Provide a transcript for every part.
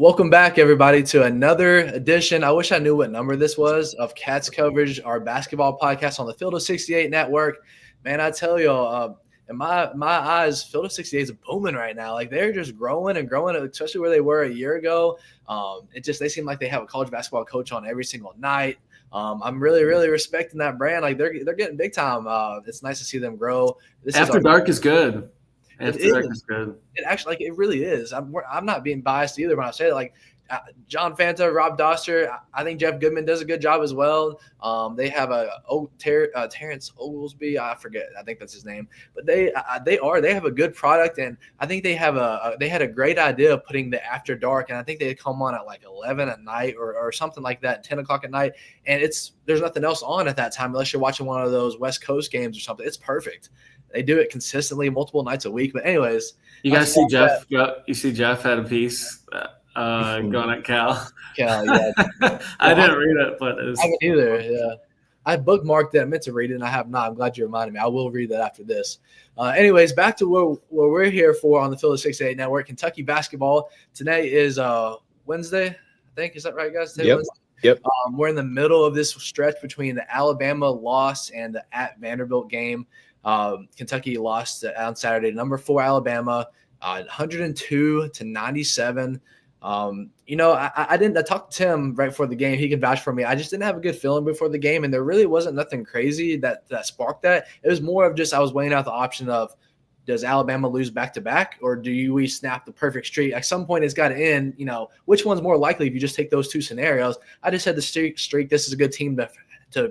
Welcome back, everybody, to another edition. I wish I knew what number this was of Cats Coverage, our basketball podcast on the Field of 68 network. Man, I tell you, in my eyes, Field of 68 is booming right now. Like they're just growing and growing, especially where they were a year ago. They seem like they have a college basketball coach on every single night. I'm really respecting that brand. Like they're getting big time. It's nice to see them grow. After Dark is good. After Dark is good. It actually, it really is. I'm not being biased either when I say it. Like John Fanta, Rob Doster, I think Jeff Goodman does a good job as well. They have Terrence Oglesby, I forget, I think that's his name, but they have a good product, and I think they had a great idea of putting the After Dark, and I think they come on at like 11 at night or something like that, 10 o'clock at night, and there's nothing else on at that time unless you're watching one of those West Coast games or something. It's perfect. They do it consistently, multiple nights a week. But anyways, you guys see Jeff. You see Jeff had a piece going at Cal. Cal, yeah. I didn't read it, but I haven't either. Yeah, I bookmarked it. I meant to read it, and I have not. I'm glad you reminded me. I will read that after this. Anyways, back to what we're here for on the Field of 68 Network. Kentucky basketball. Today is Wednesday. I think, is that right, guys? Yep. Yep. We're in the middle of this stretch between the Alabama loss and the at Vanderbilt game. Kentucky lost on Saturday, number 4 Alabama, 102-97. I talked to Tim right before the game. He can vouch for me. I just didn't have a good feeling before the game, and there really wasn't nothing crazy that sparked that. It was more of just I was weighing out the option of, does Alabama lose back-to-back, or do we snap the perfect streak? At some point, it's got to end. Which one's more likely if you just take those two scenarios? I just had the streak. This is a good team to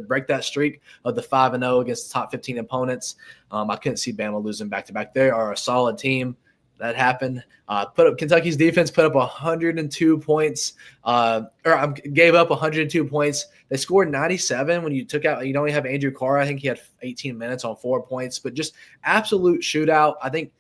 break that streak of the 5-0 against the top 15 opponents. I couldn't see Bama losing back-to-back. They are a solid team. That happened. Kentucky's defense put up 102 points, gave up 102 points. They scored 97 when you only have Andrew Carr. I think he had 18 minutes on 4 points, but just absolute shootout. I think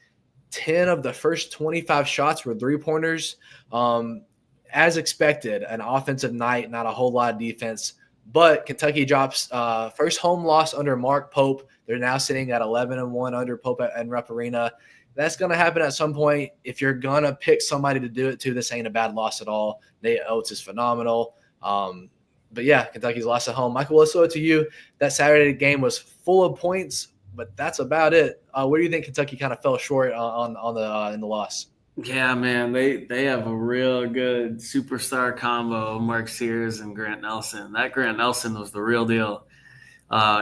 10 of the first 25 shots were three-pointers. As expected, an offensive night, not a whole lot of defense. But Kentucky drops first home loss under Mark Pope. They're now sitting at 11-1 under Pope and Rupp Arena. That's going to happen at some point. If you're going to pick somebody to do it to, this ain't a bad loss at all. Nate Oates is phenomenal. But yeah, Kentucky's lost at home. Michael, let's throw it to you. That Saturday game was full of points, but that's about it. Where do you think Kentucky kind of fell short in the loss? Yeah, man, they have a real good superstar combo, Mark Sears and Grant Nelson. That Grant Nelson was the real deal.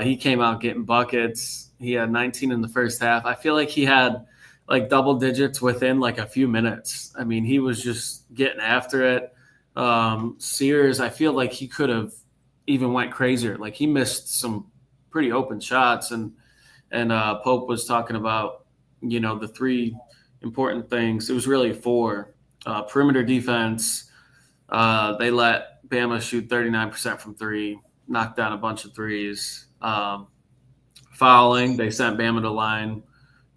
He came out getting buckets. He had 19 in the first half. I feel like he had like double digits within like a few minutes. I mean, he was just getting after it. Sears, I feel like he could have even went crazier. Like he missed some pretty open shots, and Pope was talking about, the three important things. It was really 4. Perimeter defense. They let Bama shoot 39% from 3, knocked down a bunch of threes. Fouling, they sent Bama to the line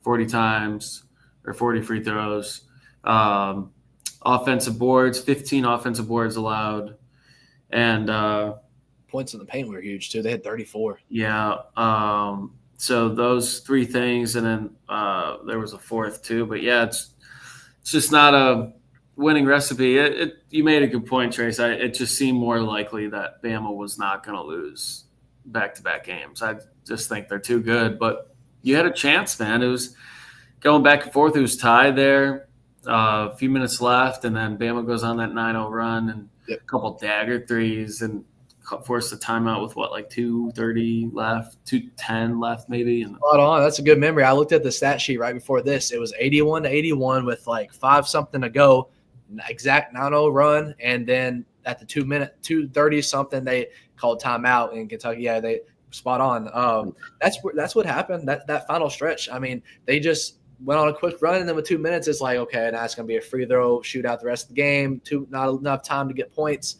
40 times or 40 free throws. Offensive boards, 15 offensive boards allowed. And points in the paint were huge too. They had 34. Yeah. So those 3 things, and then there was a 4th too. But yeah, it's just not a winning recipe. You made a good point, Trace. It just seemed more likely that Bama was not going to lose back-to-back games. I just think they're too good. But you had a chance, man. It was going back and forth. It was tied there. A few minutes left, and then Bama goes on that 9-0 run and a couple dagger threes and forced a timeout with 2:30 left, 2:10 left maybe. Spot on. That's a good memory. I looked at the stat sheet right before this. It was 81-81 with 5 something to go, exact 9-0 run, and then at the 2:30 something they called timeout in Kentucky. Yeah, they spot on. That's what happened. That final stretch. I mean, they just went on a quick run, and then with 2 minutes, it's like, okay, now it's going to be a free throw shootout the rest of the game. Not enough time to get points.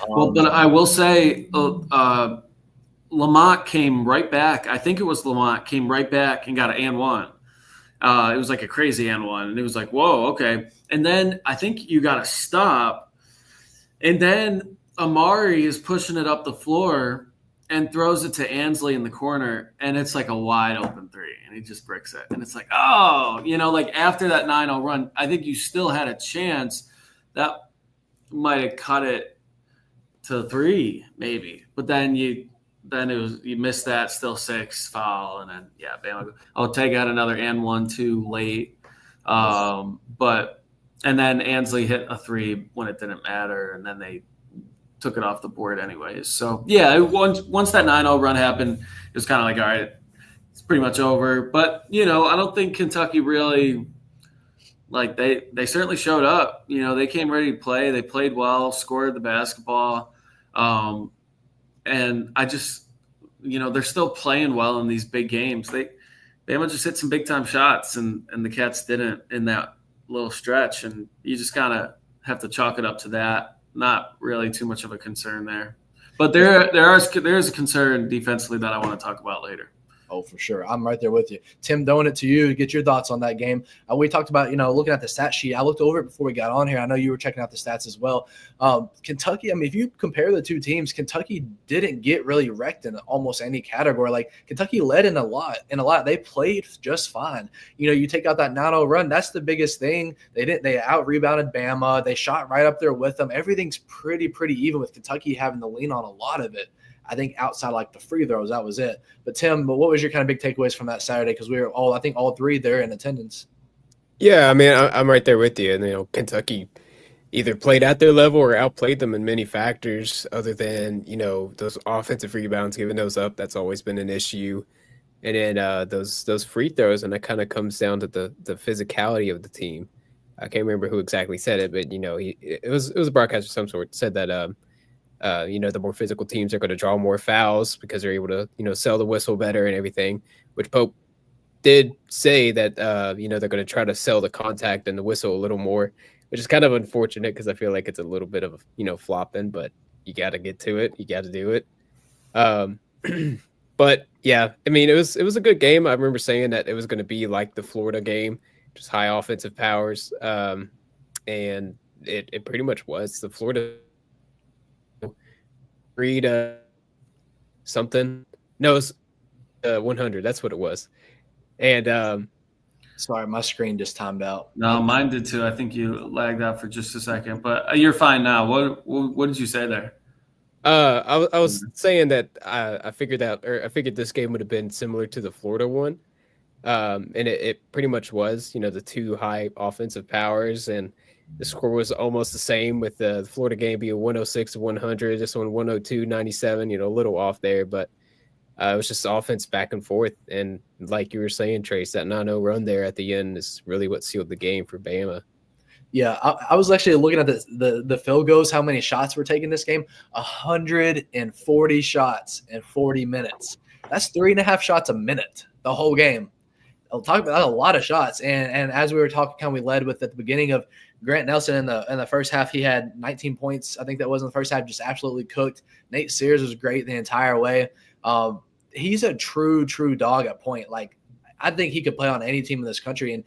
But I will say, Lamont came right back. I think it was Lamont came right back and got an and one. It was like a crazy and one, and it was like, whoa, okay. And then I think you got to stop, and then Amari is pushing it up the floor and throws it to Ansley in the corner, and it's like a wide open 3, and he just bricks it. And it's like, oh, after that 9-0 run, I think you still had a chance. That might have cut it to 3 maybe, but then you missed that, still 6 foul, and then Bama. I'll take out another and 1-2 late, but and then Ansley hit a 3 when it didn't matter, and then they took it off the board anyways. So once that 9-0 run happened, it was kind of like, all right, it's pretty much over. But I don't think Kentucky really, like, they certainly showed up. They came ready to play. They played well, scored the basketball, and I just, they're still playing well in these big games. Bama just hit some big time shots, and the Cats didn't in that little stretch, and you just kind of have to chalk it up to that. Not really too much of a concern there, but there's a concern defensively that I want to talk about later. Oh, for sure. I'm right there with you. Tim, throwing it to you to get your thoughts on that game. We talked about, looking at the stat sheet. I looked over it before we got on here. I know you were checking out the stats as well. Kentucky, I mean, if you compare the two teams, Kentucky didn't get really wrecked in almost any category. Like, Kentucky led in a lot. They played just fine. You take out that 9-0 run, that's the biggest thing. They out-rebounded Bama. They shot right up there with them. Everything's pretty even with Kentucky having to lean on a lot of it. I think outside like the free throws, that was it. But Tim, what was your kind of big takeaways from that Saturday? Because we were I think all three there in attendance. Yeah, I mean, I'm right there with you. And, Kentucky either played at their level or outplayed them in many factors other than, those offensive rebounds, giving those up. That's always been an issue. And then those free throws, and that kind of comes down to the physicality of the team. I can't remember who exactly said it, but, it was a broadcaster of some sort said that, the more physical teams are going to draw more fouls because they're able to, sell the whistle better and everything, which Pope did say that, they're going to try to sell the contact and the whistle a little more, which is kind of unfortunate because I feel like it's a little bit of, flopping, but you got to get to it. You got to do it. But yeah, I mean, it was a good game. I remember saying that it was going to be like the Florida game, just high offensive powers. And it pretty much was. The Florida something. No, it was 100. That's what it was. And sorry, my screen just timed out. No, mine did too. I think you lagged out for just a second, but you're fine now. What did you say there? I was saying that I figured this game would have been similar to the Florida one. And it pretty much was, the two high offensive powers, and the score was almost the same with the Florida game being 106-100, this one 102-97, a little off there, but it was just offense back and forth. And like you were saying, Trace, that 9-0 run there at the end is really what sealed the game for Bama. Yeah, I was actually looking at the field goals, how many shots were taking this game. 140 shots in 40 minutes. That's 3.5 shots a minute, the whole game. I'll talk about that, a lot of shots. And as we were talking, we led with at the beginning of Grant Nelson in the first half. He had 19 points. I think that was in the first half, just absolutely cooked. Nate Sears was great the entire way. He's a true dog at point. Like, I think he could play on any team in this country. And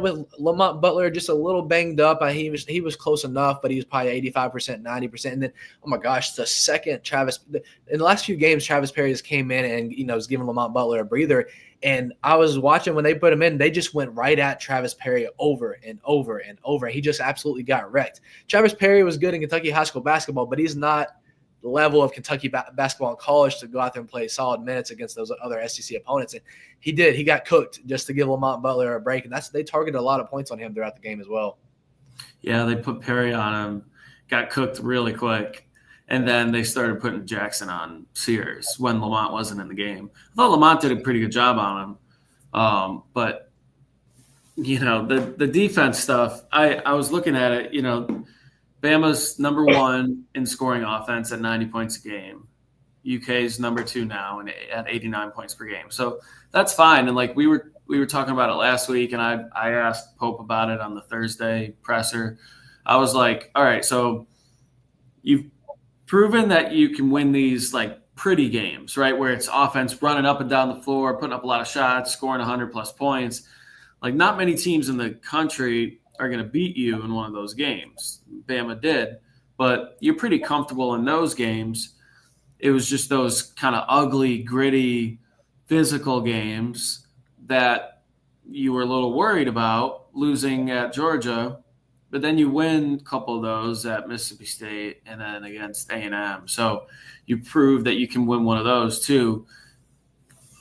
with Lamont Butler just a little banged up, he was close enough, but he was probably 85%, 90%. And then, oh my gosh, the second in the last few games, Travis Perry just came in and, was giving Lamont Butler a breather. And I was watching when they put him in, they just went right at Travis Perry over and over and over. And he just absolutely got wrecked. Travis Perry was good in Kentucky high school basketball, but he's not the level of Kentucky basketball in college to go out there and play solid minutes against those other SEC opponents. And he did. He got cooked just to give Lamont Butler a break. And they targeted a lot of points on him throughout the game as well. Yeah, they put Perry on him, got cooked really quick. And then they started putting Jackson on Sears when Lamont wasn't in the game. I thought Lamont did a pretty good job on him. But, the defense stuff, I was looking at it, Bama's number 1 in scoring offense at 90 points a game. UK's number 2 now and at 89 points per game. So that's fine. And like we were talking about it last week, and I asked Pope about it on the Thursday presser. I was like, all right, so you've proven that you can win these like pretty games, right? Where it's offense running up and down the floor, putting up a lot of shots, scoring 100 plus points. Like, not many teams in the country are going to beat you in one of those games. Bama did, but you're pretty comfortable in those games. It was just those kind of ugly, gritty, physical games that you were a little worried about. Losing at Georgia but then you win a couple of those at Mississippi State and then against A&M. So you prove that you can win one of those too.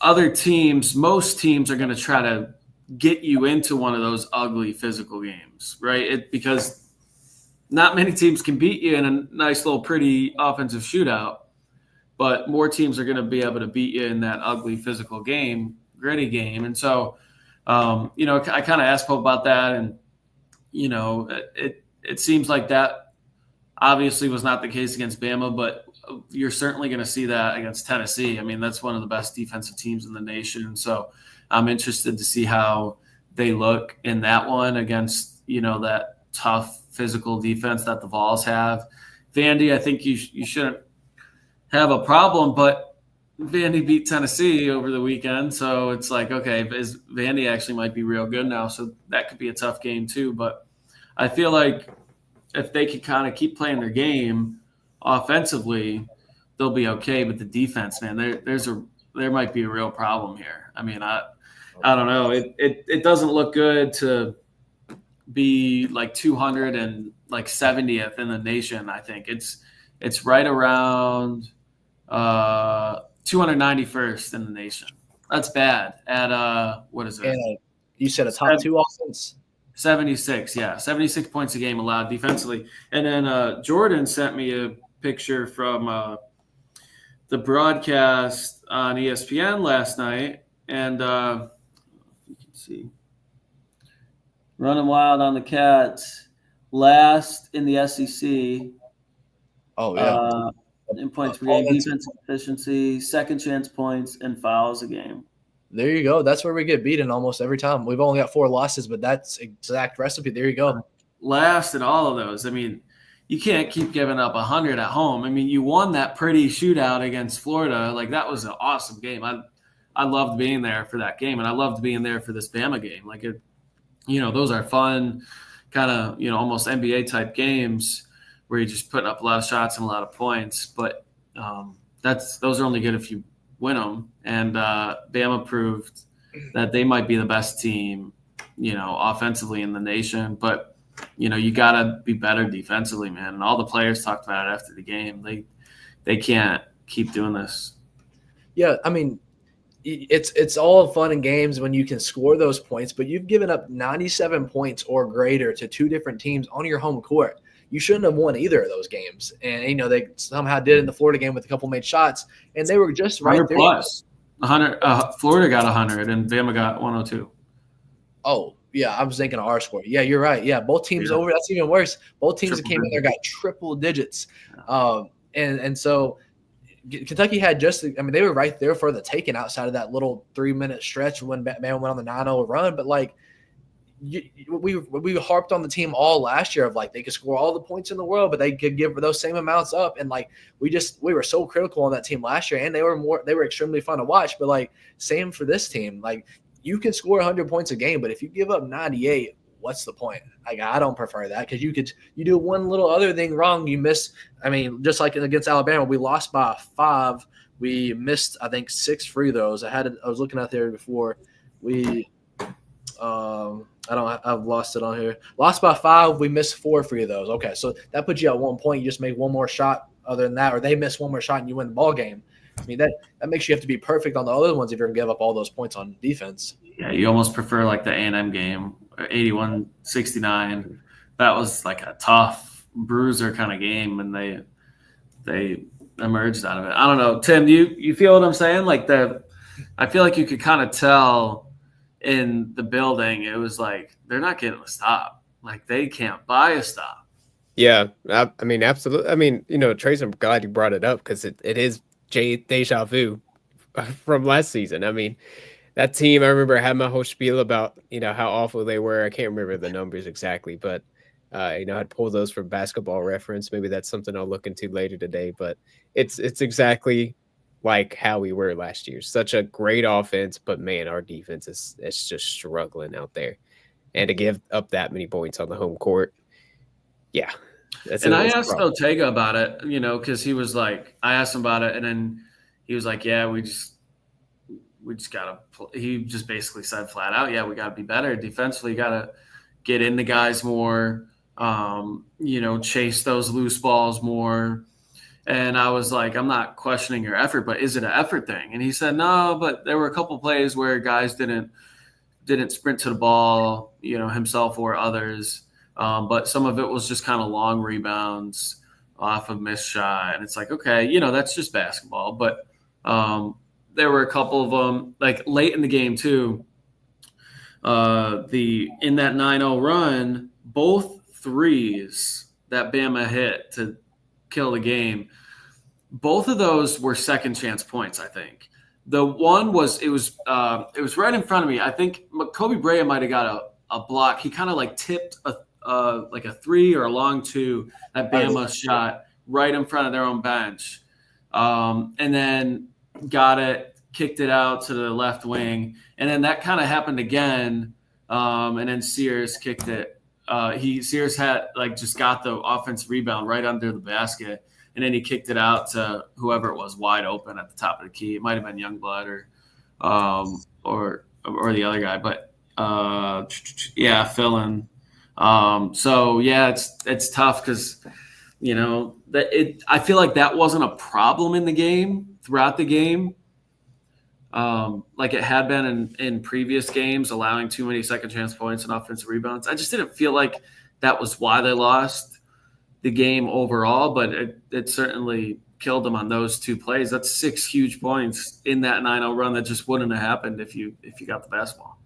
Other teams, most teams are going to try to get you into one of those ugly physical games, right? Because not many teams can beat you in a nice little pretty offensive shootout, but more teams are going to be able to beat you in that ugly physical game, gritty game. And so, I kind of asked Pope about that, and it seems like that obviously was not the case against Bama, but you're certainly going to see that against Tennessee. I mean, that's one of the best defensive teams in the nation. So I'm interested to see how they look in that one against, that tough physical defense that the Vols have. Vandy, I think you shouldn't have a problem, but Vandy beat Tennessee over the weekend. So it's like, okay, Vandy actually might be real good now. So that could be a tough game too. But I feel like if they could kind of keep playing their game offensively, they'll be okay. But the defense, man, there might be a real problem here. I mean, I don't know. It doesn't look good to be like 270th in the nation. I think it's right around 291st in the nation. That's bad. At what is it? And you said a top 2 offense. 76, yeah, 76 points a game allowed defensively. And then Jordan sent me a picture from the broadcast on ESPN last night, and you can see running wild on the Cats, last in the SEC. Oh yeah. In points per game, defensive efficiency, second chance points, and fouls a game. There you go. That's where we get beaten almost every time. We've only got 4 losses, but that's exact recipe. There you go. Last in all of those. I mean, you can't keep giving up 100 at home. I mean, you won that pretty shootout against Florida. Like, that was an awesome game. I loved being there for that game, and I loved being there for this Bama game. Like, those are fun, kind of, almost NBA type games where you're just putting up a lot of shots and a lot of points. But those are only good if you win them. And Bama proved that they might be the best team, offensively in the nation. But, you got to be better defensively, man. And all the players talked about it after the game. They can't keep doing this. Yeah, I mean, it's all fun and games when you can score those points, but you've given up 97 points or greater to 2 different teams on your home court. You shouldn't have won either of those games. And, they somehow did in the Florida game with a couple made shots, and they were just right 100 there. Plus. 100, Florida got 100, and Bama got 102. Oh, yeah, I was thinking of our score. Yeah, you're right. Yeah, both teams over. That's even worse. Both teams that came in there got triple digits. And so Kentucky had they were right there for the taking outside of that little 3-minute stretch when Bama went on the 9-0 run. But, we harped on the team all last year of they could score all the points in the world, but they could give those same amounts up. And we were so critical on that team last year, and they were extremely fun to watch. But same for this team. You can score 100 points a game, but if you give up 98, what's the point? I don't prefer that, because you do one little other thing wrong, you miss. I mean, just like against Alabama, we lost by 5. We missed, I think, 6 free throws. I was looking out there before. I've lost it on here. Lost by 5. We missed 4 free throws. Okay, so that puts you at 1 point. You just make one more shot other than that, or they miss one more shot and you win the ball game. I mean, that makes you have to be perfect on the other ones if you're going to give up all those points on defense. Yeah, you almost prefer the A&M game, 81-69. That was a tough bruiser kind of game, and they emerged out of it. I don't know. Tim, do you feel what I'm saying? I feel like you could kind of tell in the building, it was they're not getting a stop. They can't buy a stop. Yeah, I mean, absolutely. I mean, Trace, I'm glad you brought it up, because it is deja vu from last season. I mean, that team, I remember I had my whole spiel about, how awful they were. I can't remember the numbers exactly, but, I'd pull those from Basketball Reference. Maybe that's something I'll look into later today, but it's exactly like how we were last year. Such a great offense, but man, our defense is just struggling out there. And to give up that many points on the home court, yeah. I asked Ortega about it, because he was I asked him about it, and then he was yeah, we just got to – he just basically said flat out, yeah, we got to be better defensively. Got to get in the guys more. chase those loose balls more. And I was like, I'm not questioning your effort, but is it an effort thing? And he said, no, but there were a couple plays where guys didn't sprint to the ball, himself or others. But some of it was just kind of long rebounds off of missed shot. And it's like, okay, that's just basketball. But there were a couple of them, like late in the game too. In that 9-0 run, both threes that Bama hit to kill the game, both of those were second chance points. I think the one was it was right in front of me. I think Kobe Bryant might have got a block. He kind of like tipped like a three or a long two that Bama shot right in front of their own bench, and then got it, kicked it out to the left wing, and then that kind of happened again, and then Sears kicked it. Sears had just got the offensive rebound right under the basket, and then he kicked it out to whoever it was wide open at the top of the key. It might have been Youngblood or the other guy, but Philin. So yeah, it's tough because I feel like that wasn't a problem in the game throughout the game. Like it had been in previous games, allowing too many second chance points and offensive rebounds. I just didn't feel like that was why they lost the game overall, but it certainly killed them on those two plays. That's 6 huge points in that 9-0 run that just wouldn't have happened if you got the basketball.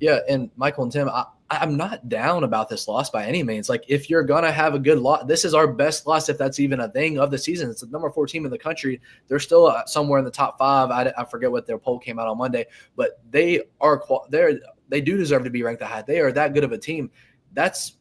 Yeah, and Michael and Tim, I'm not down about this loss by any means. Like, if you're going to have a good loss, this is our best loss, if that's even a thing, of the season. It's the number 4 team in the country. They're still somewhere in the top 5. I forget what their poll came out on Monday, but they do deserve to be ranked that high. They are that good of a team. That's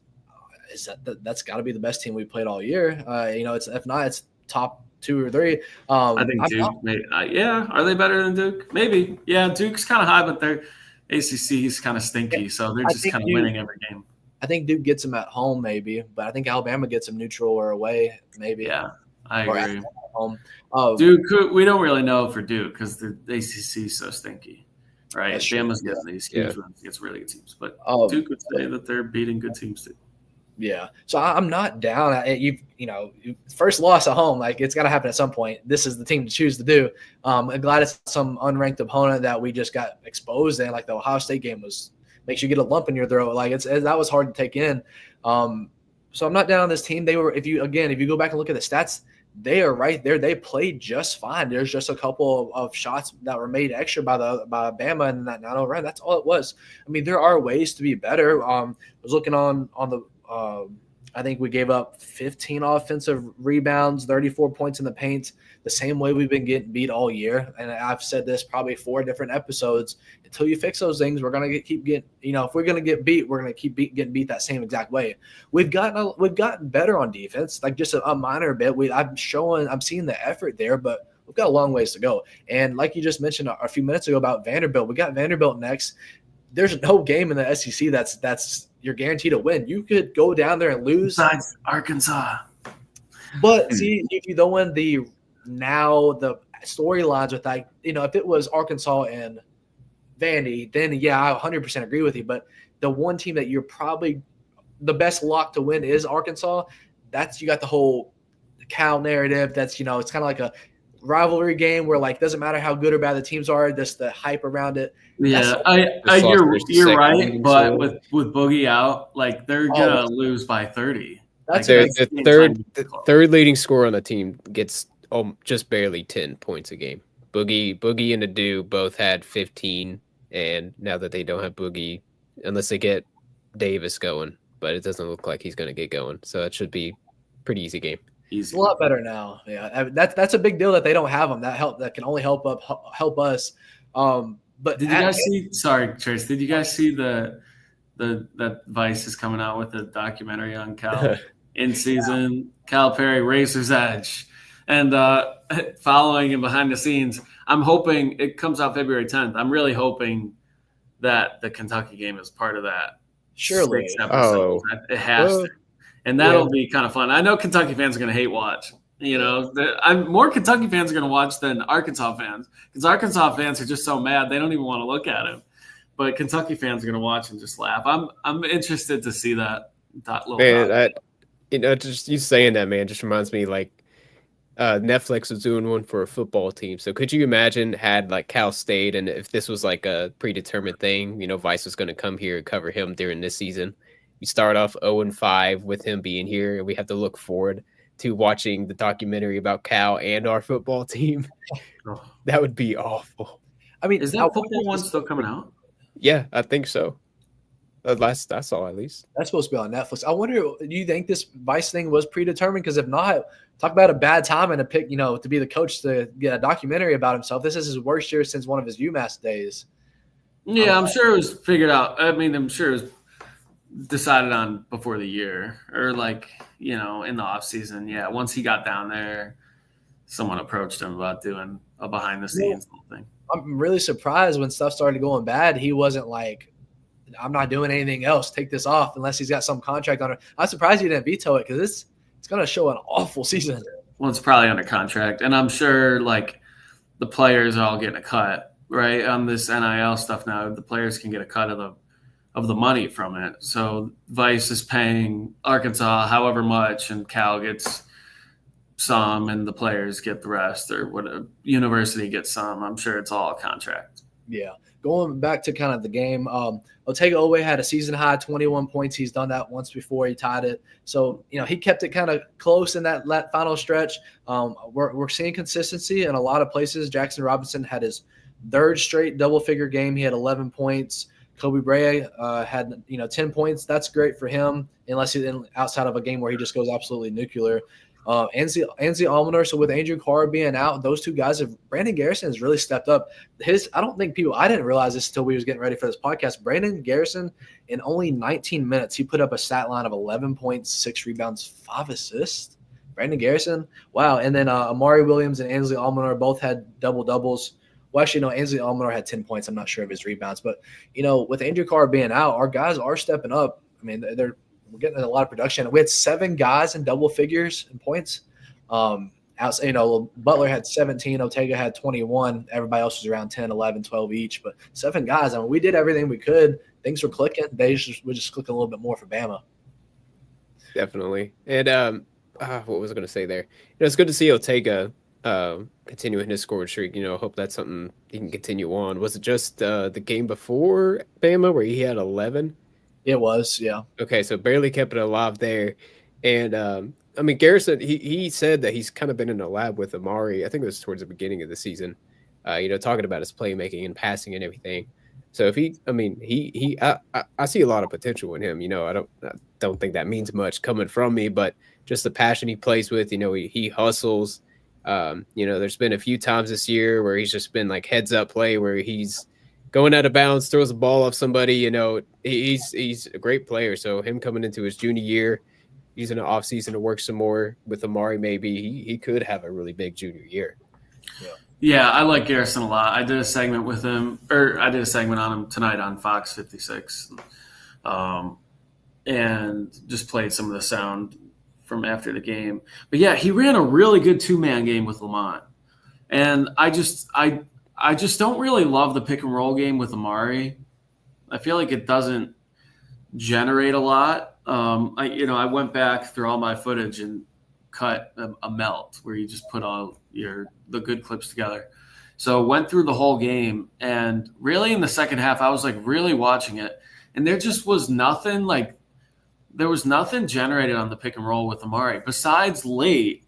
got to be the best team we played all year. It's if not, it's top 2 or 3. I think Duke. Are they better than Duke? Maybe. Yeah, Duke's kind of high, but they're ACC is kind of stinky, so they're just kind of winning every game. I think Duke gets them at home, maybe, but I think Alabama gets them neutral or away, maybe. Yeah, I agree. Home. Duke, we don't really know for Duke because the ACC is so stinky, right? Bama's getting these huge ones against really good teams, but Duke would say that they're beating good teams too. Yeah, so I'm not down. First loss at home, like, it's got to happen at some point. This is the team to choose to do. I'm glad it's some unranked opponent that we just got exposed in. Like the Ohio State game makes you get a lump in your throat. Like that was hard to take in. So I'm not down on this team. If you go back and look at the stats, they are right there. They played just fine. There's just a couple of shots that were made extra by Bama in that 9-0 run. That's all it was. I mean, there are ways to be better. I was looking on the. I think we gave up 15 offensive rebounds, 34 points in the paint, the same way we've been getting beat all year. And I've said this probably 4 different episodes. Until you fix those things, we're going to keep getting, if we're going to get beat, we're going to keep getting beat that same exact way. We've gotten better on defense, like just a minor bit. I'm seeing the effort there, but we've got a long ways to go. And like you just mentioned a few minutes ago about Vanderbilt, we got Vanderbilt next. There's no game in the SEC that's you're guaranteed to win. You could go down there and lose. Besides Arkansas. But see, if you throw in the storylines with that, if it was Arkansas and Vandy, then yeah, I 100% agree with you. But the one team that you're probably the best lock to win is Arkansas. You got the whole Cal narrative. That's, it's kind of like a rivalry game where, like, doesn't matter how good or bad the teams are, just the hype around it. Yeah, you're right, but with Boogie out, like, they're gonna lose by 30. That's the third leading scorer on the team gets just barely 10 points a game. Boogie and Adu both had 15, and now that they don't have Boogie, unless they get Davis going, but it doesn't look like he's going to get going, so it should be a pretty easy game. Easy. A lot better now. Yeah, that's a big deal that they don't have them. That can only help us. But did you guys see? Sorry, Trace. Did you guys see that Vice is coming out with a documentary on Cal in season? Cal Perry, Razor's Edge, and following him behind the scenes. I'm hoping it comes out February 10th. I'm really hoping that the Kentucky game is part of that. Surely, it has to. And that'll be kind of fun. I know Kentucky fans are going to hate watch. More Kentucky fans are going to watch than Arkansas fans, because Arkansas fans are just so mad they don't even want to look at him. But Kentucky fans are going to watch and just laugh. I'm interested to see that. Little Man, dot. just you saying that, man, just reminds me like Netflix was doing one for a football team. So could you imagine had like Cal State, and if this was like a predetermined thing, Vice was going to come here and cover him during this season. We start off 0-5 with him being here, and we have to look forward to watching the documentary about Cal and our football team. Oh. That would be awful. I mean, Is that football one still coming out? Yeah, I think so. Last I saw, at least. That's supposed to be on Netflix. I wonder, do you think this Vice thing was predetermined? Because if not, talk about a bad time and a pick, to be the coach to get a documentary about himself. This is his worst year since one of his UMass days. Yeah, I'm sure it was figured out. I mean, I'm sure it was decided on before the year or in the off season. Yeah, once he got down there, someone approached him about doing a behind the scenes thing. I'm really surprised when stuff started going bad. He wasn't like, I'm not doing anything else. Take this off unless he's got some contract on it. I'm surprised he didn't veto it because it's going to show an awful season. Well, it's probably under contract, and I'm sure the players are all getting a cut right on this NIL stuff now. The players can get a cut of the money from it. So Vice is paying Arkansas however much, and Cal gets some, and the players get the rest, or what a university gets some. I'm sure it's all a contract. Yeah. Going back to kind of the game, Otega Oweh had a season high 21 points. He's done that once before. He tied it. So, he kept it kind of close in that final stretch. We're seeing consistency in a lot of places. Jackson Robinson had his third straight double-figure game. He had 11 points. Kobe Bray had 10 points. That's great for him, unless he's outside of a game where he just goes absolutely nuclear. Ansley Almoner. So with Andrew Carr being out, those two guys Brandon Garrison has really stepped up. I didn't realize this until we was getting ready for this podcast. Brandon Garrison, in only 19 minutes, he put up a stat line of 11 points, 6 rebounds, 5 assists. Brandon Garrison, wow. And then Amari Williams and Ansley Almoner both had double-doubles. Well, actually, no, Ansley Almoner had 10 points. I'm not sure of his rebounds. But, with Andrew Carr being out, our guys are stepping up. I mean, we're getting a lot of production. We had 7 guys in double figures in points. Butler had 17. Otega had 21. Everybody else was around 10, 11, 12 each. But 7 guys. I mean, we did everything we could. Things were clicking. We're just clicking a little bit more for Bama. Definitely. And what was I going to say there? It's good to see Otega continuing his scoring streak. Hope that's something he can continue on. Was it just the game before Bama where he had 11? It was, yeah. Okay, so barely kept it alive there. And, Garrison, he said that he's kind of been in a lab with Amari. I think it was towards the beginning of the season, talking about his playmaking and passing and everything. So if I see a lot of potential in him. I don't think that means much coming from me, but just the passion he plays with, he hustles. There's been a few times this year where he's just been like heads up play where he's going out of bounds, throws the ball off somebody. He's a great player. So him coming into his junior year, using the offseason to work some more with Amari, maybe he could have a really big junior year. Yeah, I like Garrison a lot. I did a segment with him, or I did a segment on him tonight on Fox 56, and just played some of the sound from after the game. But yeah, he ran a really good 2-man game with Lamont, and I just don't really love the pick and roll game with Amari. I feel like it doesn't generate a lot. I went back through all my footage and cut a melt where you just put all the good clips together. So went through the whole game, and really in the second half, I was like really watching it, and there just was nothing there was nothing generated on the pick and roll with Amari besides late.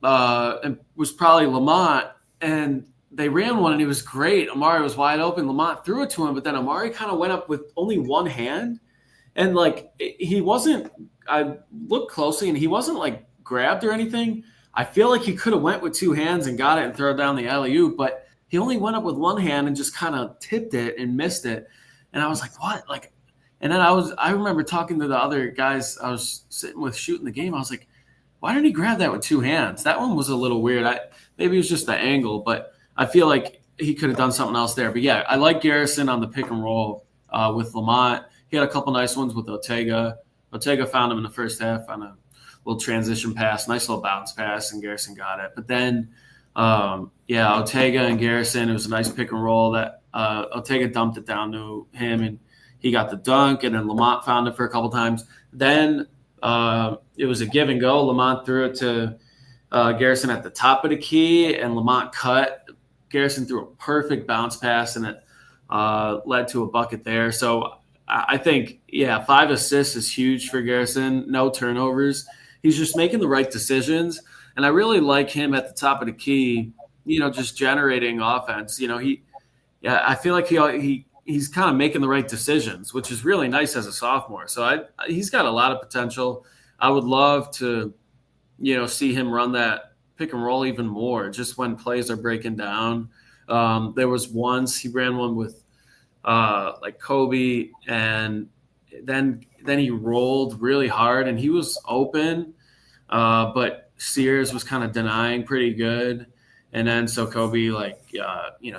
It was probably Lamont, and they ran one, and he was great. Amari was wide open. Lamont threw it to him, but then Amari kind of went up with only one hand, and he wasn't. I looked closely, and he wasn't grabbed or anything. I feel like he could have went with 2 hands and got it and throw down the alley-oop, but he only went up with one hand and just kind of tipped it and missed it. And I was like, what? And then I remember talking to the other guys I was sitting with shooting the game. I was like, why didn't he grab that with 2 hands? That one was a little weird. Maybe it was just the angle, but I feel like he could have done something else there. But yeah, I like Garrison on the pick and roll with Lamont. He had a couple nice ones with Otega. Otega found him in the first half on a little transition pass, nice little bounce pass, and Garrison got it. But then, Otega and Garrison, it was a nice pick and roll that Otega dumped it down to him, and he got the dunk, and then Lamont found it for a couple times. Then it was a give and go. Lamont threw it to Garrison at the top of the key, and Lamont cut. Garrison threw a perfect bounce pass, and it led to a bucket there. So I think, 5 assists is huge for Garrison. No turnovers. He's just making the right decisions. And I really like him at the top of the key, just generating offense. I feel like he's kind of making the right decisions, which is really nice as a sophomore. So he's got a lot of potential. I would love to, see him run that pick and roll even more, just when plays are breaking down. There was once he ran one with like Kobe, and then he rolled really hard, and he was open, but Sears was kind of denying pretty good, and then so Kobe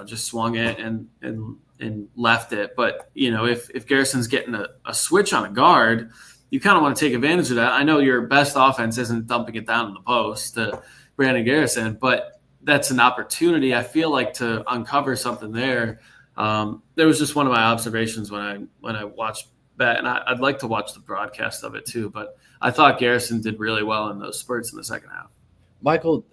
just swung it and left it. But if Garrison's getting a switch on a guard, you kind of want to take advantage of that. I know your best offense isn't dumping it down in the post to Brandon Garrison, but that's an opportunity, I feel like, to uncover something there. There was just one of my observations when I watched that, and I'd like to watch the broadcast of it too, but I thought Garrison did really well in those spurts in the second half. Michael,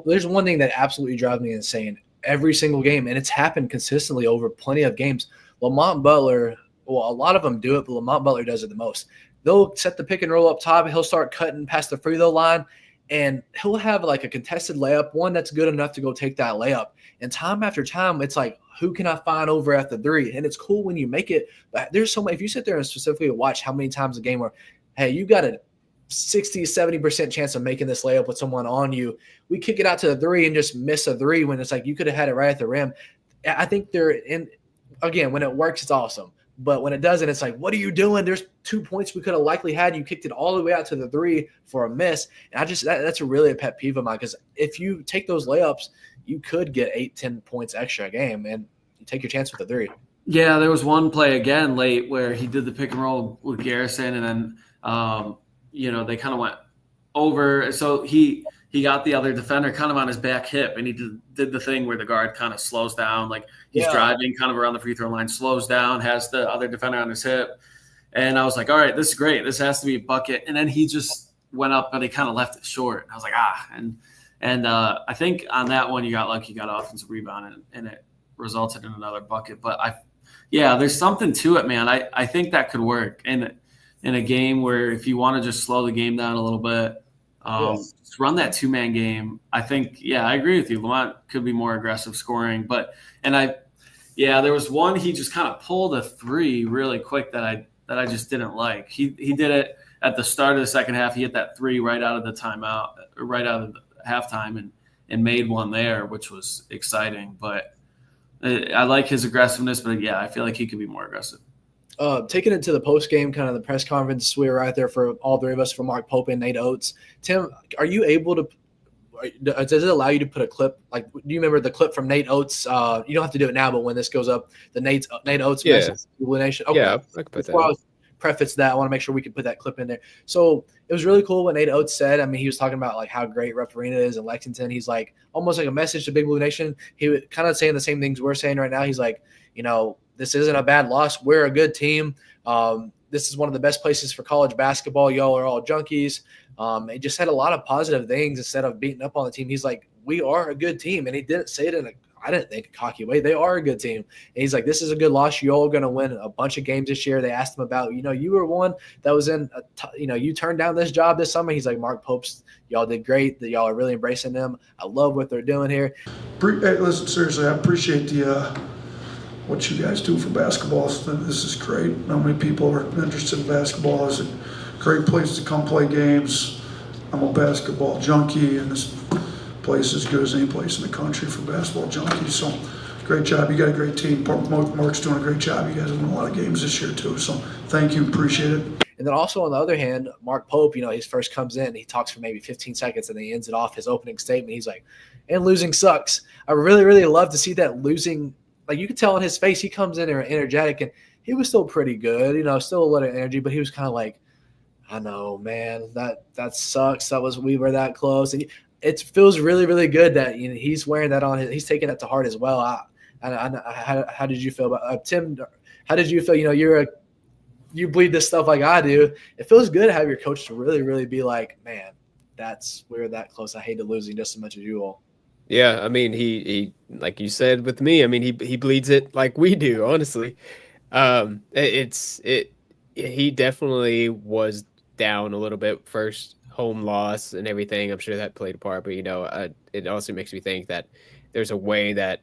there's one thing that absolutely drives me insane every single game, and it's happened consistently over plenty of games. Lamont Butler, well, a lot of them do it, but Lamont Butler does it the most. They'll set the pick and roll up top. He'll start cutting past the free throw line, and he'll have like a contested layup, one that's good enough to go take that layup. And time after time, it's like, who can I find over at the three? And it's cool when you make it, but there's so many. If you sit there and specifically watch how many times a game where, hey, you got a 60, 70% chance of making this layup with someone on you, we kick it out to the three and just miss a three when it's like you could have had it right at the rim. I think again, when it works, it's awesome. But when it doesn't, it's like, what are you doing? There's 2 points we could have likely had. You kicked it all the way out to the three for a miss. And that's really a pet peeve of mine, because if you take those layups, you could get 8-10 points extra a game, and you take your chance with the three. Yeah, there was one play again late where he did the pick and roll with Garrison, and then they kind of went over. So he got the other defender kind of on his back hip, and he did the thing where the guard kind of slows down, like he's driving kind of around the free throw line, slows down, has the other defender on his hip. And I was like, all right, this is great. This has to be a bucket. And then he just went up, but he kind of left it short. I was like, and I think on that one you got lucky, you got an offensive rebound, and it resulted in another bucket. But there's something to it, man. I think that could work in a game where if you want to just slow the game down a little bit, just run that 2-man game. I think, I agree with you. Lamont could be more aggressive scoring, there was one he just kind of pulled a three really quick that I just didn't like. He did it at the start of the second half. He hit that three right out of the timeout, right out of the halftime, and made one there, which was exciting. But I like his aggressiveness, but I feel like he could be more aggressive. Taking it to the post game, kind of the press conference, we were right there for all three of us, for Mark Pope and Nate Oates. Tim, are you able to? Does it allow you to put a clip? Like, do you remember the clip from Nate Oates? You don't have to do it now, but when this goes up, the Nate Oates explanation. Okay. Yeah, I can put that. I preface that, I want to make sure we can put that clip in there. So it was really cool what Nate Oates said. I mean, he was talking about like how great Ref Arena is in Lexington. He's like almost like a message to Big Blue Nation. He was kind of saying the same things we're saying right now. He's like, this isn't a bad loss. We're a good team. This is one of the best places for college basketball. Y'all are all junkies. He just said a lot of positive things instead of beating up on the team. He's like, we are a good team. And he didn't say it in I didn't think, a cocky way. They are a good team. And he's like, this is a good loss. You all are going to win a bunch of games this year. They asked him about, you were one that was in, you turned down this job this summer. He's like, Mark Pope's, y'all did great. That y'all are really embracing them. I love what they're doing here. Hey, listen, seriously, I appreciate what you guys do for basketball. This is great. How many people are interested in basketball? It's a great place to come play games. I'm a basketball junkie, and this place is as good as any place in the country for basketball junkies. So great job. You got a great team. Mark's doing a great job. You guys have won a lot of games this year too. So thank you. Appreciate it. And then also on the other hand, Mark Pope, he first comes in, he talks for maybe 15 seconds, and then he ends it off his opening statement. He's like, and losing sucks. I really, really love to see that losing. Like, you could tell on his face, he comes in there energetic, and he was still pretty good, still a lot of energy, but he was kind of like, I know, man, that sucks. We were that close. And it feels really, really good that he's wearing that on he's taking that to heart as well. How did you feel about Tim? How did you feel? You bleed this stuff like I do. It feels good to have your coach to really, really be like, man, we're that close. I hated losing just as much as you all. Yeah, I mean, he like you said with me, I mean, he bleeds it like we do, honestly. He definitely was down a little bit first home loss and everything. I'm sure that played a part, but it also makes me think that there's a way that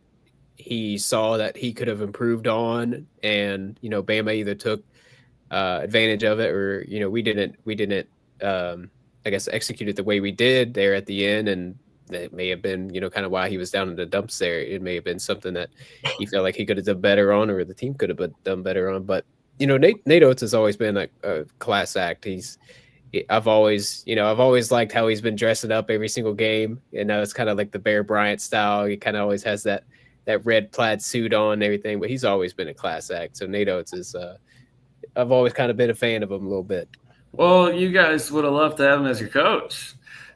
he saw that he could have improved on, and Bama either took advantage of it, or we didn't I guess execute it the way we did there at the end, and that may have been kind of why he was down in the dumps there. It may have been something that he felt like he could have done better on, or the team could have done better on. But Nate Oates has always been a class act. I've always liked how he's been dressing up every single game, and now it's kind of like the Bear Bryant style. He kind of always has that red plaid suit on and everything, but he's always been a class act. So Nate Oates is I've always kind of been a fan of him a little bit. Well, you guys would have loved to have him as your coach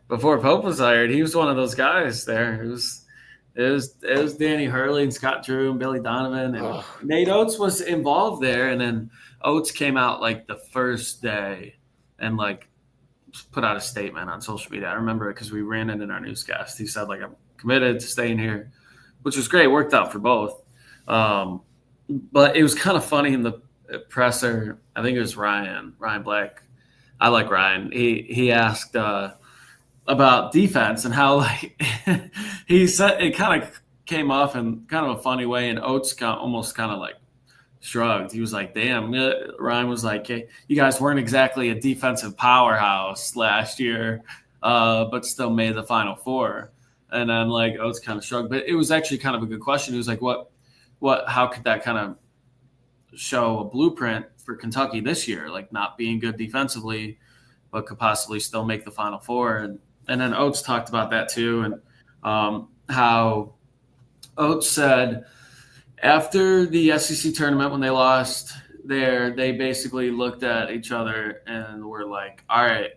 before Pope was hired. He was one of those guys there. It was Danny Hurley and Scott Drew and Billy Donovan, and Nate Oates was involved there. And then Oates came out like the first day and like put out a statement on social media. I remember it because we ran it in our newscast. He said, like, I'm committed to staying here, which was great. It worked out for both. But it was kind of funny in the presser. I think it was Ryan Black. I like Ryan. He asked about defense and how, like, he said it kind of came off in kind of a funny way, and Oates almost kind of like shrugged. He was like, damn. Ryan was like, hey, you guys weren't exactly a defensive powerhouse last year, but still made the Final Four. And then, like, Oates kind of shrugged. But it was actually kind of a good question. He was like, how could that kind of show a blueprint for Kentucky this year, like not being good defensively, but could possibly still make the Final Four? And then Oates talked about that too, and how Oates said after the SEC tournament when they lost there, they basically looked at each other and were like, all right,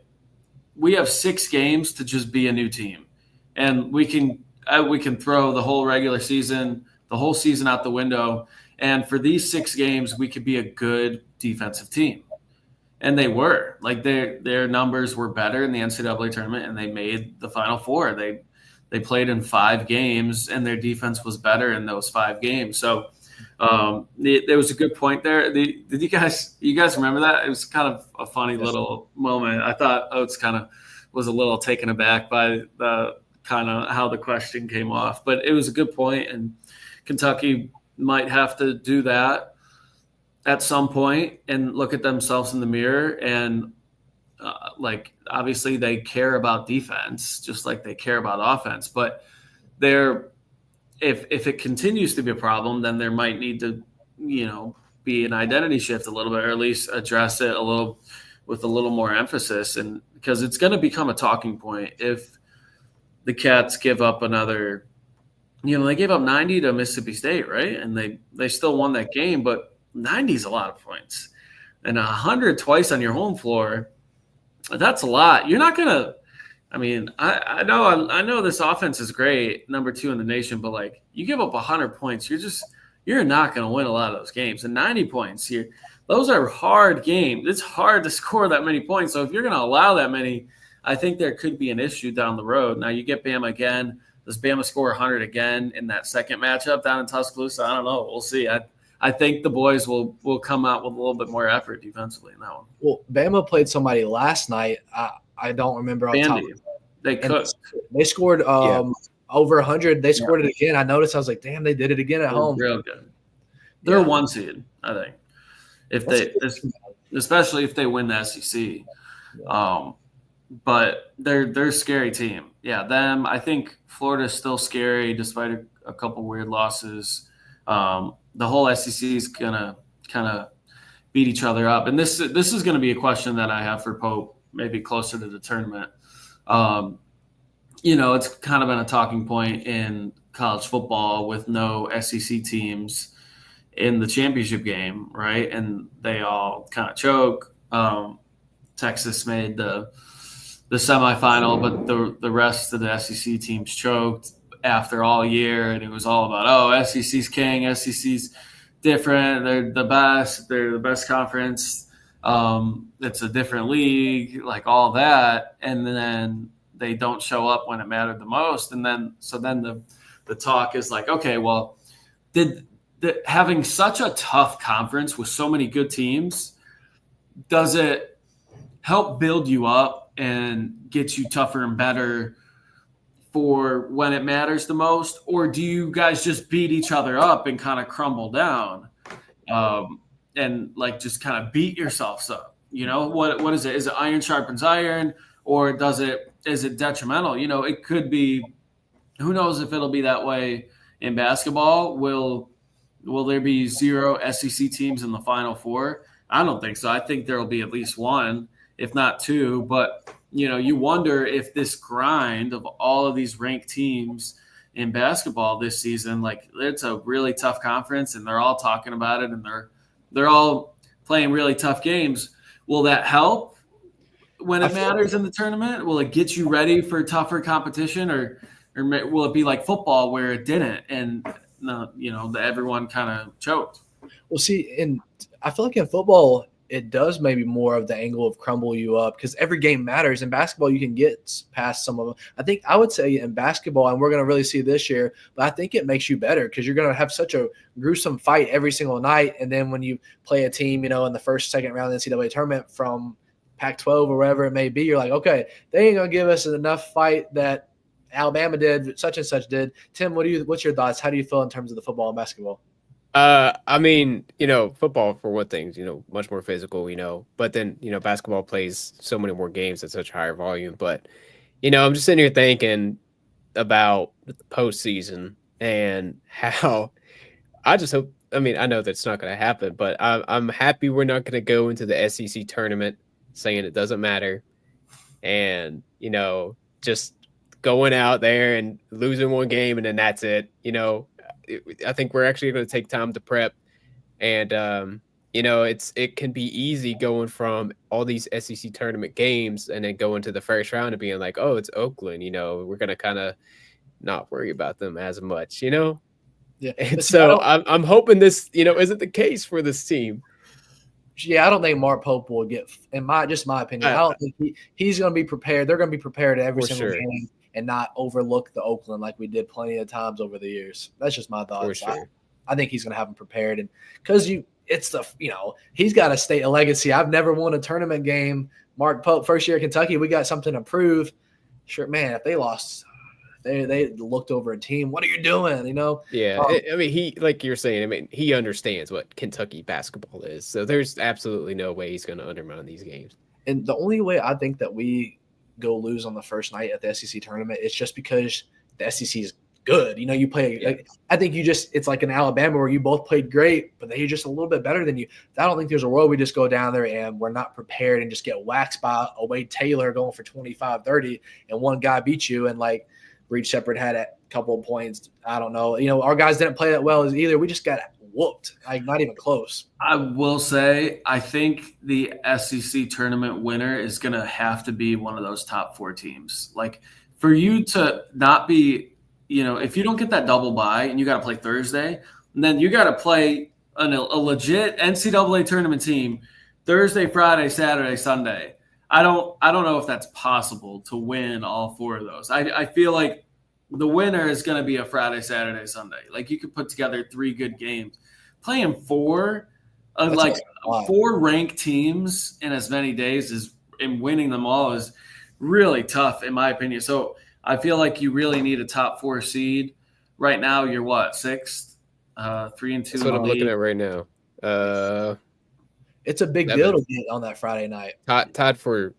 we have 6 games to just be a new team, and we can throw the whole regular season, the whole season out the window. And for these 6 games, we could be a good defensive team. And they were. Like, their numbers were better in the NCAA tournament, and they made the Final Four. They played in 5 games, and their defense was better in those 5 games. So there was a good point there. Did you guys remember that? It was kind of a funny little moment. I thought Oates kind of was a little taken aback by the kind of how the question came off. But it was a good point, and Kentucky might have to do that at some point and look at themselves in the mirror. And like, obviously they care about defense just like they care about offense, but if it continues to be a problem, then there might need to, be an identity shift a little bit, or at least address it with a little more emphasis. And because it's going to become a talking point if the Cats give up another, they gave up 90 to Mississippi State, right? And they still won that game, but 90 is a lot of points. And 100 twice on your home floor, that's a lot. You're not going to – I mean, I know this offense is great, number 2 in the nation, but, like, you give up 100 points, you're not going to win a lot of those games. And 90 points, those are hard games. It's hard to score that many points. So if you're going to allow that many, I think there could be an issue down the road. Now, you get Bama again. Does Bama score 100 again in that second matchup down in Tuscaloosa? I don't know. We'll see. I think the boys will come out with a little bit more effort defensively in that one. Well, Bama played somebody last night. I don't remember. They cooked. They scored over 100. They scored it again. I noticed. I was like, damn, they did it again at home. Real good. They're 1 seed, I think. Especially if they win the SEC. But they're a scary team. Yeah, them. I think Florida's still scary despite a couple weird losses. The whole SEC is gonna kind of beat each other up, and this is going to be a question that I have for Pope, maybe closer to the tournament. It's kind of been a talking point in college football with no SEC teams in the championship game, right? And they all kind of choke. Texas made the semifinal, but the rest of the SEC teams choked after all year, and it was all about, SEC's king, SEC's different. They're the best. They're the best conference. It's a different league, like all that, and then they don't show up when it mattered the most. And then the talk is like, okay, well, having such a tough conference with so many good teams, does it help build you up and get you tougher and better for when it matters the most? Or do you guys just beat each other up and kind of crumble down and like just kind of beat yourselves up? You know, what is it? Is it iron sharpens iron, or is it detrimental? You know, it could be. Who knows if it'll be that way in basketball? Will there be 0 SEC teams in the Final Four? I don't think so. I think there will be at least 1, if not 2. But, you know, you wonder if this grind of all of these ranked teams in basketball this season, like it's a really tough conference and they're all talking about it and they're all playing really tough games. Will that help when it matters in the tournament? Will it get you ready for tougher competition, or will it be like football where it didn't and everyone kind of choked? Well, see, I feel like in football, it does maybe more of the angle of crumble you up because every game matters. In basketball, you can get past some of them. I think I would say in basketball, and we're going to really see this year, but I think it makes you better because you're going to have such a gruesome fight every single night. And then when you play a team, you know, in the first, second round of the NCAA tournament from Pac-12 or wherever it may be, you're like, okay, they ain't going to give us enough fight that Alabama did, such and such did. Tim, what's your thoughts? How do you feel in terms of the football and basketball? I mean, you know, football for one thing, you know, much more physical, you know, but then, you know, basketball plays so many more games at such higher volume. But, you know, I'm just sitting here thinking about the postseason and how I just hope, I mean, I know that's not going to happen, but I'm happy we're not going to go into the SEC tournament saying it doesn't matter and, you know, just going out there and losing one game and then that's it, you know. I think we're actually going to take time to prep, and you know, it can be easy going from all these SEC tournament games and then going to the first round and being like, oh, it's Oakland, you know, we're going to kind of not worry about them as much, you know. Yeah, and so I'm hoping this, you know, isn't the case for this team. Yeah, I don't think Mark Pope will get, in my opinion, I don't think he's going to be prepared. They're going to be prepared every single game and not overlook the Oakland like we did plenty of times over the years. That's just my thoughts. For sure. I think he's going to have them prepared, and because it's the, you know, he's got to state a legacy. I've never won a tournament game. Mark Pope, first year at Kentucky, we got something to prove. Sure, man, if they lost, they looked over a team. What are you doing? You know? Yeah, I mean, he, like you're saying, I mean, he understands what Kentucky basketball is, so there's absolutely no way he's going to undermine these games. And the only way I think that we go lose on the first night at the SEC tournament, it's just because the SEC is good. You know, you play, like, I think it's like in Alabama where you both played great, but they're just a little bit better than you. I don't think there's a world we just go down there and we're not prepared and just get waxed by a Wade Taylor going for 25, 30 and one guy beat you. And like Reed Shepherd had a couple of points. I don't know. You know, our guys didn't play that well as either. We just got whooped, like not even close. I will say, I think the SEC tournament winner is going to have to be one of those top 4 teams. Like for you to not be, you know, if you don't get that double bye and you got to play Thursday, and then you got to play a legit NCAA tournament team Thursday, Friday, Saturday, Sunday. I don't know if that's possible to win all 4 of those. I feel like the winner is going to be a Friday, Saturday, Sunday. Like you could put together 3 good games. Playing 4 ranked teams in as many days and winning them all is really tough in my opinion. So I feel like you really need a top 4 seed. Right now, you're what, 6th, 3-2. That's what I'm looking at right now. It's a big deal to get on that Friday night. Tied for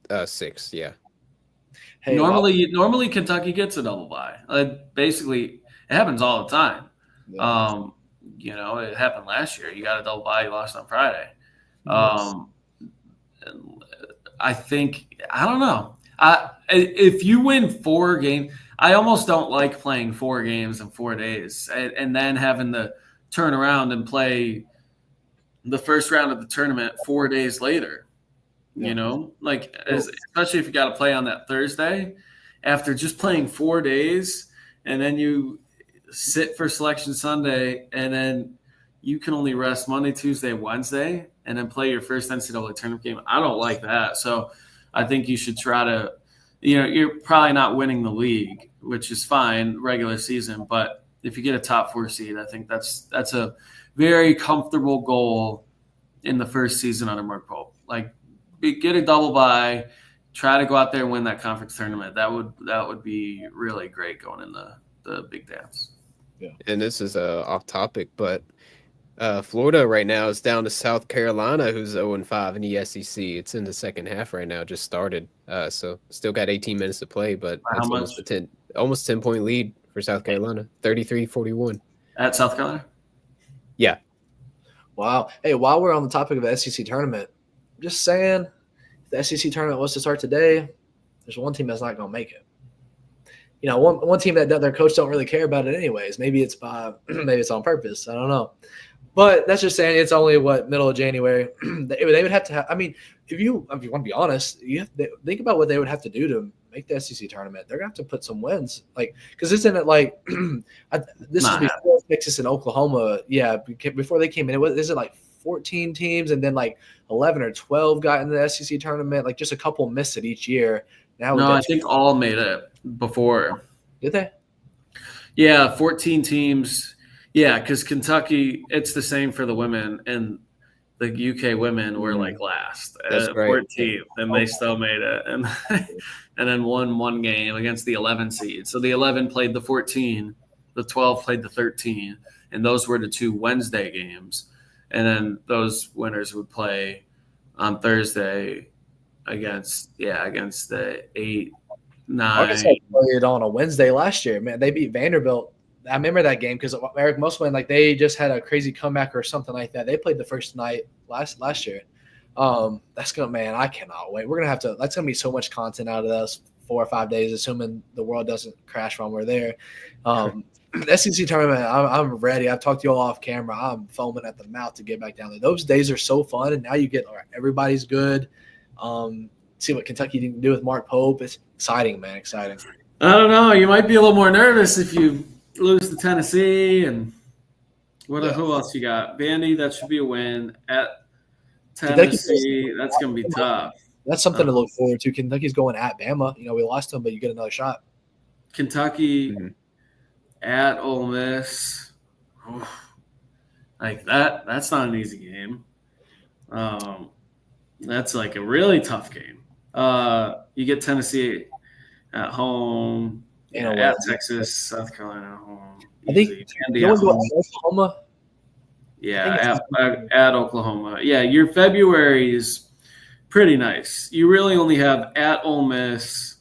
6th, yeah. Hey, normally Kentucky gets a double bye. Basically, it happens all the time. Yeah. You know, it happened last year. You got a double bye, you lost on Friday. I think, I don't know. If you win 4 games, I almost don't like playing 4 games in 4 days and then having to turn around and play the first round of the tournament 4 days later. You know, like especially if you got to play on that Thursday after just playing 4 days and then you sit for Selection Sunday and then you can only rest Monday, Tuesday, Wednesday, and then play your first NCAA tournament game. I don't like that. So I think you should try to, you're probably not winning the league, which is fine, regular season. But if you get a top 4 seed, I think that's a very comfortable goal in the first season under Mark Pope. Like, get a double bye, try to go out there and win that conference tournament. That would be really great going in the big dance. Yeah. And this is off topic, but Florida right now is down to South Carolina, who's 0-5 in the SEC. It's in the second half right now, just started. So still got 18 minutes to play, but that's almost 10-point lead for South Carolina, 33-41. At South Carolina? Yeah. Wow. Hey, while we're on the topic of the SEC tournament, just saying, if the SEC tournament was to start today, there's one team that's not going to make it. One team that their coach don't really care about it anyways. Maybe it's on purpose. I don't know. But that's just saying it's only middle of January. They would have to have. I mean, if you want to be honest, you have to think about what they would have to do to make the SEC tournament. They're gonna have to put some wins, because isn't it like this is before Texas and Oklahoma? Yeah, before they came in, is it like 14 teams, and then like 11 or 12 got in the SEC tournament? Like just a couple missed it each year. Now I think all made it before. Did they? Yeah, 14 teams. Yeah, because Kentucky, it's the same for the women, and the UK women were like last at 14th, and they still made it, and then won one game against the 11 seed. So the 11 played the 14, the 12 played the 13, and those were the 2 Wednesday games. And then those winners would play on Thursday against the 8, 9. Arkansas played on a Wednesday last year. Man, they beat Vanderbilt. I remember that game because Eric Musselman, they just had a crazy comeback or something like that. They played the first night last year. That's I cannot wait. That's gonna be so much content out of us 4 or 5 days, assuming the world doesn't crash while we're there. The SEC tournament, I'm ready. I've talked to you all off camera. I'm foaming at the mouth to get back down there. Those days are so fun, and now you get everybody's good. See what Kentucky can do with Mark Pope. It's exciting, man. Exciting. I don't know. You might be a little more nervous if you lose to Tennessee, and who else you got? Vandy, that should be a win. At Tennessee, that's going to be tough. That's something to look forward to. Kentucky's going at Bama. We lost them, but you get another shot. Kentucky at Ole Miss. Like that's not an easy game. That's like a really tough game. You get Tennessee at home. At Texas, South Carolina at home. I think Oklahoma. Yeah, at Oklahoma. Yeah, your February is pretty nice. You really only have at Ole Miss,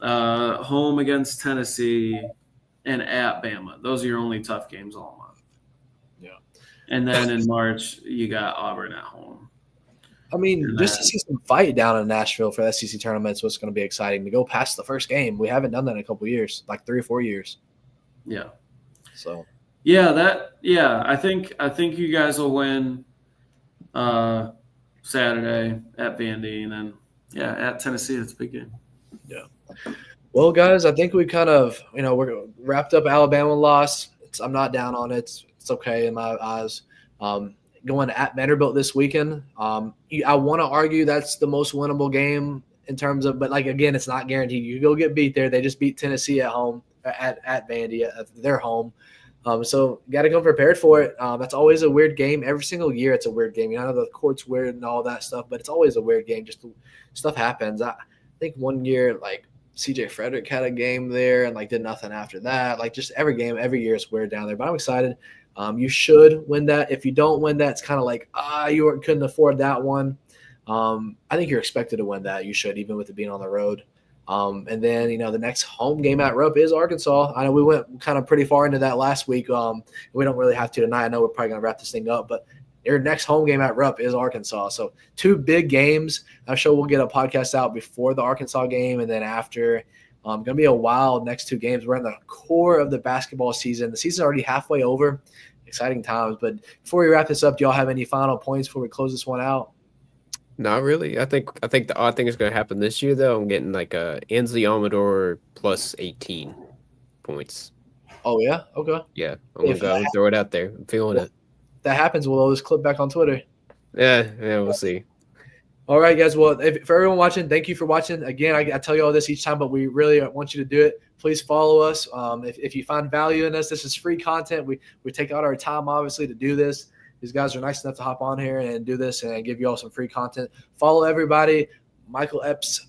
home against Tennessee, and at Bama. Those are your only tough games all month. Yeah. And then in March, you got Auburn at home. I mean, just to see some fight down in Nashville for the SEC tournament is what's going to be exciting. To go past the first game, we haven't done that in a couple of years, like 3 or 4 years. Yeah. So. I think you guys will win Saturday at Vandy, and then at Tennessee. That's a big game. Yeah. Well, guys, I think we kind of we're wrapped up Alabama loss. I'm not down on it. It's okay in my eyes. Going at Vanderbilt this weekend. I want to argue that's the most winnable game in terms of, but again, it's not guaranteed. You go get beat there. They just beat Tennessee at home at Vandy at their home. So got to come prepared for it. That's always a weird game. Every single year, it's a weird game. I know the court's weird and all that stuff, but it's always a weird game. Just stuff happens. I think one year, CJ Frederick had a game there and did nothing after that. Just every game, every year is weird down there. But I'm excited. You should win that. If you don't win that, it's kind of you couldn't afford that one. I think you're expected to win that. You should, even with it being on the road. And then, the next home game at Rupp is Arkansas. I know we went kind of pretty far into that last week. We don't really have to tonight. I know we're probably going to wrap this thing up, but your next home game at Rupp is Arkansas. So 2 big games. I'm sure we'll get a podcast out before the Arkansas game and then after. Going to be a wild next 2 games. We're in the core of the basketball season. The season's already halfway over. Exciting times. But before we wrap this up, do y'all have any final points before we close this one out? Not really. I think the odd thing is going to happen this year, though. I'm getting a Ansley Amador plus 18 points. Oh, yeah? Okay. Yeah. I'm going to go and throw it out there. I'm feeling it. that happens, we'll always clip back on Twitter. Yeah, we'll see. All right, guys. Well, for everyone watching, thank you for watching. Again, I tell you all this each time, but we really want you to do it. Please follow us. If you find value in us, this is free content. We take out our time, obviously, to do this. These guys are nice enough to hop on here and do this and give you all some free content. Follow everybody. Michael Epps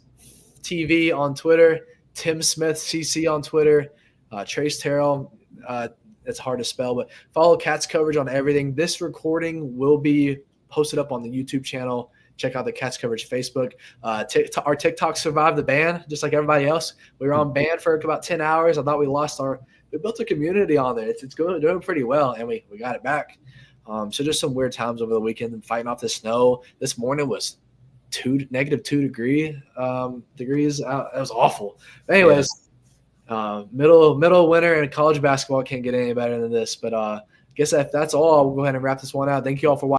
TV on Twitter. Tim Smith CC on Twitter. Trace Terrell. It's hard to spell, but follow Cats coverage on everything. This recording will be posted up on the YouTube channel. Check out the Cats coverage Facebook. Our TikTok survived the ban, just like everybody else. We were on ban for about 10 hours. I thought we built a community on there. It's doing pretty well, and we got it back. So just some weird times over the weekend and fighting off the snow. This morning was -2 degrees out. It was awful. But anyways, middle winter and college basketball can't get any better than this. But I guess if that's all, we'll go ahead and wrap this one out. Thank you all for watching.